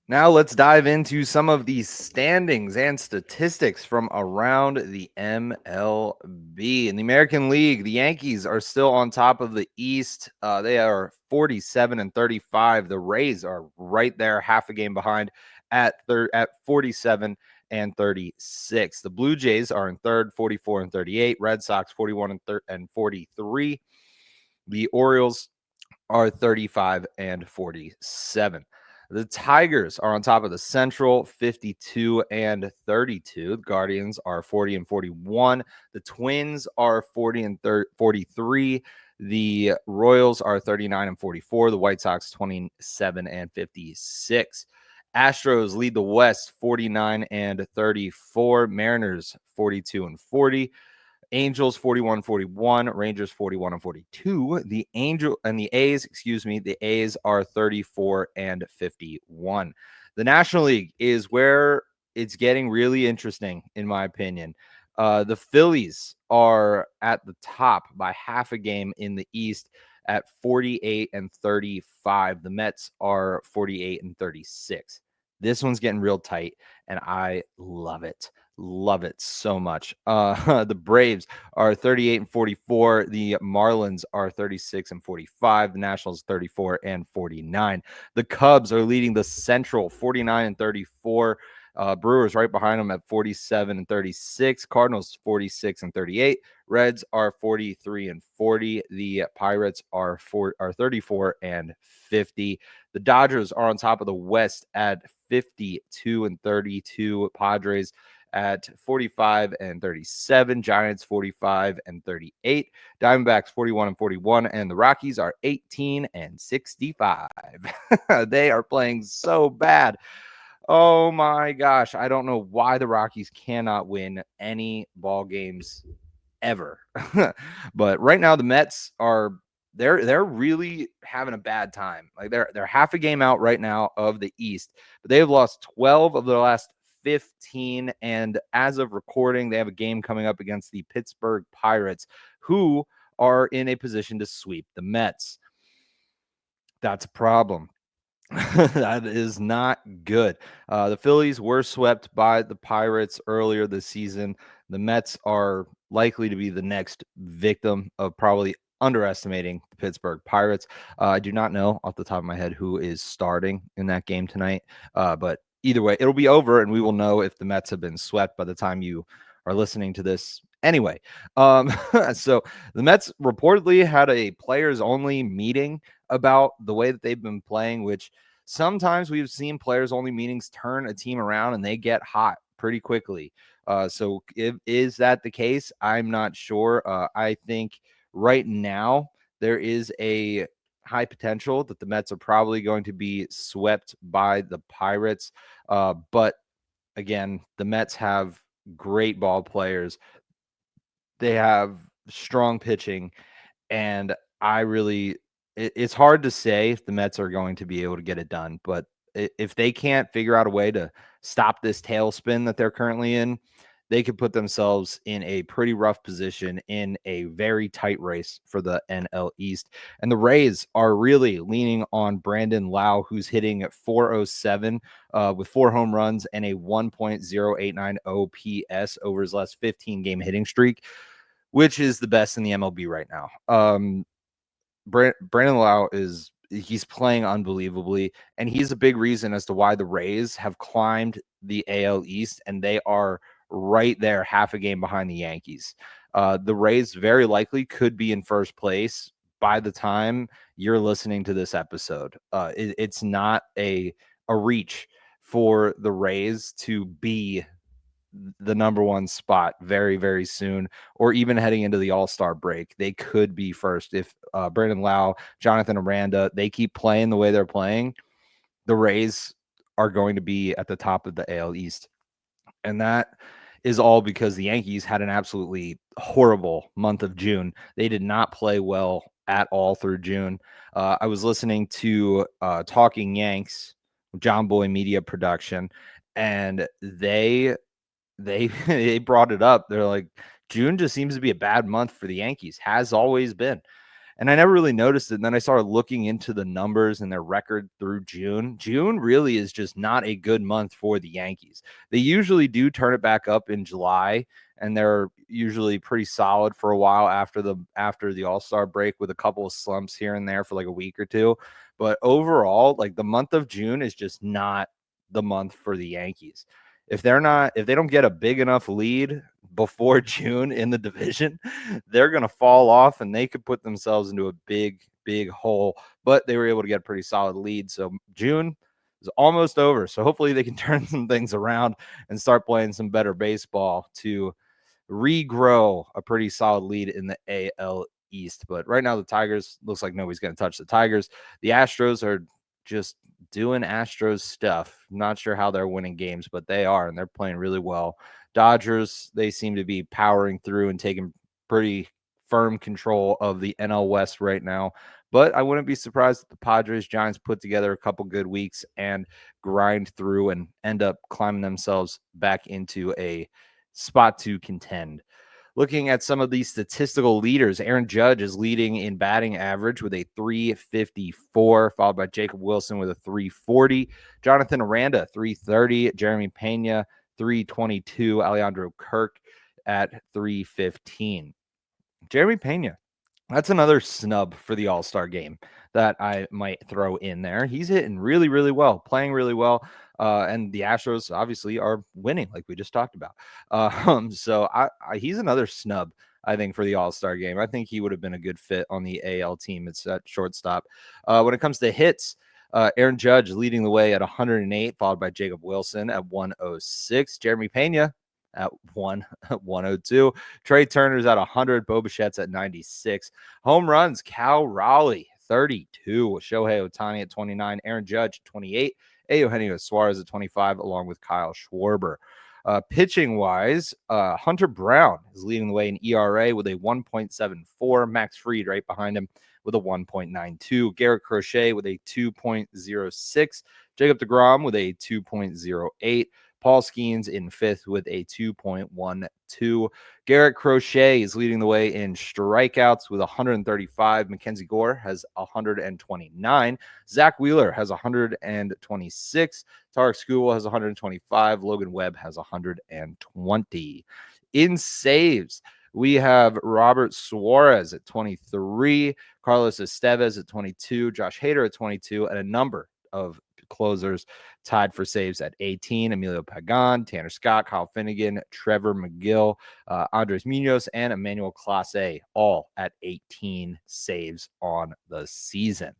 Now let's dive into some of the standings and statistics from around the MLB. In the American League, the Yankees are still on top of the East. They are 47 and 35. The Rays are right there, half a game behind at 47 and 36. The Blue Jays are in third, 44 and 38. Red Sox 41 and 43. The Orioles are 35 and 47. The Tigers are on top of the Central, 52 and 32. The Guardians are 40 and 41. The Twins are 40 and 43. The Royals are 39 and 44. The White Sox 27 and 56. Astros lead the West 49 and 34. Mariners 42 and 40. Angels 41-41, Rangers 41 and 42. The A's, the A's are 34 and 51. The National League is where it's getting really interesting, in my opinion. The Phillies are at the top by half a game in the East at 48 and 35. The Mets are 48 and 36. This one's getting real tight, and I love it. Love it so much. The Braves are 38 and 44. The Marlins are 36 and 45. The Nationals 34 and 49. The Cubs are leading the Central 49 and 34. Brewers right behind them at 47 and 36. Cardinals 46 and 38. Reds are 43 and 40. The Pirates are 34 and 50. The Dodgers are on top of the West at 52 and 32. Padres at 45 and 37, Giants 45 and 38, Diamondbacks 41 and 41, and the Rockies are 18 and 65. They are playing so bad. Oh my gosh, I don't know why the Rockies cannot win any ball games ever. But right now the Mets are they're really having a bad time. Like they're half a game out right now of the East, but they have lost 12 of their last 15, and as of recording, they have a game coming up against the Pittsburgh Pirates, who are in a position to sweep the Mets. That's a problem. That is not good. The Phillies were swept by the Pirates earlier this season. The Mets are likely to be the next victim of probably underestimating the Pittsburgh Pirates. I do not know off the top of my head who is starting in that game tonight, but either way, it'll be over, and we will know if the Mets have been swept by the time you are listening to this. Anyway, so the Mets reportedly had a players-only meeting about the way that they've been playing, which sometimes we've seen players-only meetings turn a team around and they get hot pretty quickly. So is that the case? I'm not sure. I think right now there is a high potential that the Mets are probably going to be swept by the Pirates. But again, the Mets have great ball players. They have strong pitching, and it's hard to say if the Mets are going to be able to get it done, but if they can't figure out a way to stop this tailspin that they're currently in, they could put themselves in a pretty rough position in a very tight race for the NL East. And the Rays are really leaning on Brandon Lau, who's hitting at 407 with 4 home runs and a 1.089 OPS over his last 15-game hitting streak, which is the best in the MLB right now. Brandon Lau he's playing unbelievably, and he's a big reason as to why the Rays have climbed the AL East, and they are right there, half a game behind the Yankees. The Rays very likely could be in first place by the time you're listening to this episode. It's not a reach for the Rays to be the number one spot very, very soon, or even heading into the All-Star break. They could be first if Brandon Lau, Jonathan Aranda, they keep playing the way they're playing. The Rays are going to be at the top of the AL East. And that is all because the Yankees had an absolutely horrible month of June. They did not play well at all through June. I was listening to Talking Yanks, John Boy Media Production, and they brought it up. They're like, June just seems to be a bad month for the Yankees, has always been. And I never really noticed it. And then I started looking into the numbers and their record through June. June really is just not a good month for the Yankees. They usually do turn it back up in July, and they're usually pretty solid for a while after the All-Star break, with a couple of slumps here and there for like a week or two. But overall, like, the month of June is just not the month for the Yankees. If they don't get a big enough lead before June in the division, they're going to fall off, and they could put themselves into a big hole. But they were able to get a pretty solid lead. So June is almost over. So hopefully they can turn some things around and start playing some better baseball to regrow a pretty solid lead in the AL East. But right now, the Tigers, looks like nobody's going to touch the Tigers. The Astros are just doing Astros stuff. Not sure how they're winning games, but they are, and they're playing really well. Dodgers, they seem to be powering through and taking pretty firm control of the NL West right now. But I wouldn't be surprised if the Padres, Giants put together a couple good weeks and grind through and end up climbing themselves back into a spot to contend. Looking at some of these statistical leaders, Aaron Judge is leading in batting average with a 354, followed by Jacob Wilson with a 340, Jonathan Aranda, 330, Jeremy Pena, 322, Alejandro Kirk at 315. Jeremy Pena, that's another snub for the All-Star game that I might throw in there. He's hitting really, really well, playing really well. And the Astros obviously are winning, like we just talked about. So he's another snub, I think, for the All-Star game. I think he would have been a good fit on the AL team. It's at shortstop. When it comes to hits, Aaron Judge leading the way at 108, followed by Jacob Wilson at 106. Jeremy Pena at 102. Trey Turner's at 100. Bo Bichette's at 96. Home runs, Cal Raleigh, 32. Shohei Ohtani at 29. Aaron Judge, 28. Eugenio Suarez at 25, along with Kyle Schwarber. Pitching-wise, Hunter Brown is leading the way in ERA with a 1.74. Max Fried right behind him with a 1.92. Garrett Crochet with a 2.06. Jacob deGrom with a 2.08. Paul Skeens in fifth with a 2.12. Garrett Crochet is leading the way in strikeouts with 135. Mackenzie Gore has 129. Zach Wheeler has 126. Tarek Skubal has 125. Logan Webb has 120. In saves, we have Robert Suarez at 23, Carlos Estevez at 22, Josh Hader at 22, and a number of closers tied for saves at 18. Emilio Pagan, Tanner Scott, Kyle Finnegan, Trevor McGill, Andres Munoz, and Emmanuel Clase, all at 18 saves on the season.